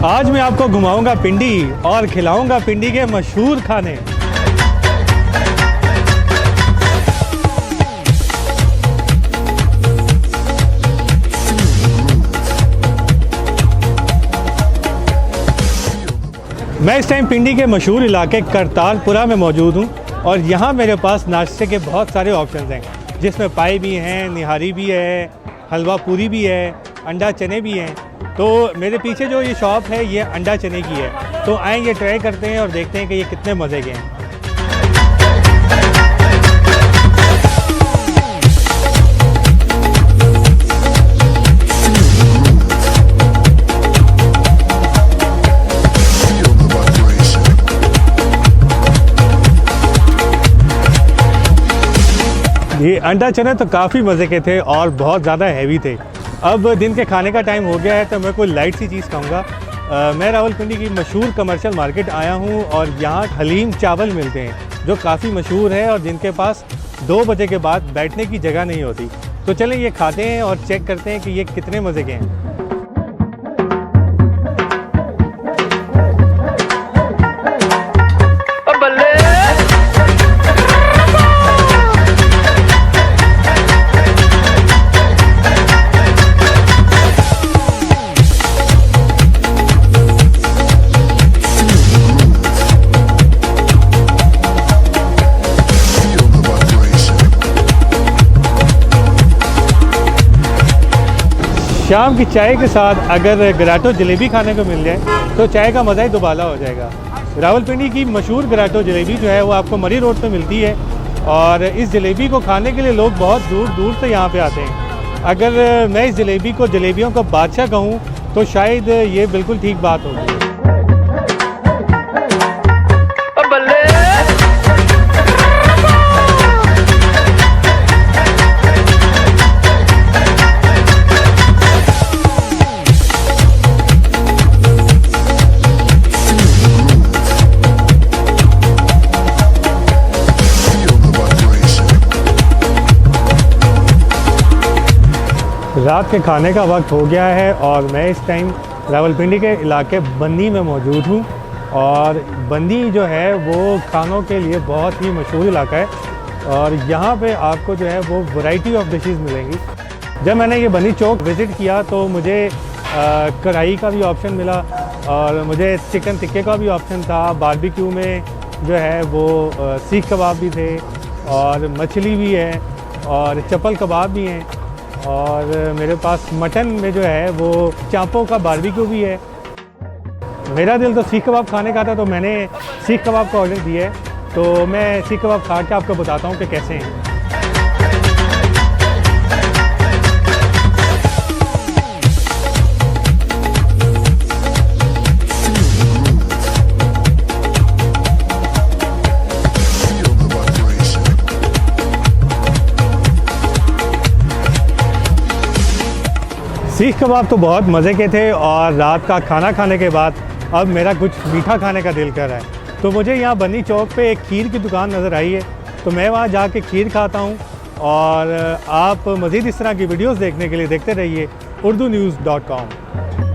आज मैं आपको घुमाऊंगा पिंडी और खिलाऊंगा पिंडी के मशहूर खाने। मैं इस टाइम पिंडी के मशहूर इलाके करतारपुरा में मौजूद हूँ और यहाँ मेरे पास नाश्ते के बहुत सारे ऑप्शंस हैं, जिसमें पाई भी हैं, निहारी भी है, हलवा पूरी भी है, अंडा चने भी हैं। तो मेरे पीछे जो ये शॉप है ये अंडा चने की है, तो आएँ ये ट्राई करते हैं और देखते हैं कि ये कितने मज़े के हैं। ये अंडा चने तो काफ़ी मज़े के थे और बहुत ज़्यादा हैवी थे। अब दिन के खाने का टाइम हो गया है तो मैं कोई लाइट सी चीज़ खाऊंगा। मैं रावलपिंडी की मशहूर कमर्शियल मार्केट आया हूँ और यहाँ हलीम चावल मिलते हैं जो काफ़ी मशहूर है और जिनके पास 2 बजे के बाद बैठने की जगह नहीं होती। तो चलें ये खाते हैं और चेक करते हैं कि ये कितने मज़े के हैं। शाम की चाय के साथ अगर गराटो जलेबी खाने को मिल जाए तो चाय का मज़ा ही दुबाला हो जाएगा। रावलपिंडी की मशहूर गराटो जलेबी जो है वो आपको मरी रोड पे मिलती है और इस जलेबी को खाने के लिए लोग बहुत दूर दूर से यहाँ पे आते हैं। अगर मैं इस जलेबी को जलेबियों का बादशाह कहूँ तो शायद ये बिल्कुल ठीक बात होगी। रात के खाने का वक्त हो गया है और मैं इस टाइम रावलपिंडी के इलाके बन्नी में मौजूद हूँ और बन्नी जो है वो खानों के लिए बहुत ही मशहूर इलाका है और यहाँ पे आपको जो है वो वैरायटी ऑफ डिशेस मिलेंगी। जब मैंने ये बन्नी चौक विज़िट किया तो मुझे कढ़ाई का भी ऑप्शन मिला और मुझे चिकन टिक्के का भी ऑप्शन था। बारबेक्यू में जो है वो सीख कबाब भी थे और मछली भी है और चप्पल कबाब भी हैं और मेरे पास मटन में जो है वो चांपों का बारबेक्यू भी है। मेरा दिल तो सीख कबाब खाने का था तो मैंने सीख कबाब का ऑर्डर दिया है। तो मैं सीख कबाब खा के आपको बताता हूँ कि कैसे हैं। सीख कबाब तो बहुत मज़े के थे और रात का खाना खाने के बाद अब मेरा कुछ मीठा खाने का दिल कर रहा है। तो मुझे यहाँ बन्नी चौक पे एक खीर की दुकान नज़र आई है तो मैं वहाँ जाके खीर खाता हूँ। और आप मज़ीद इस तरह की वीडियोस देखने के लिए देखते रहिए urdunews.com।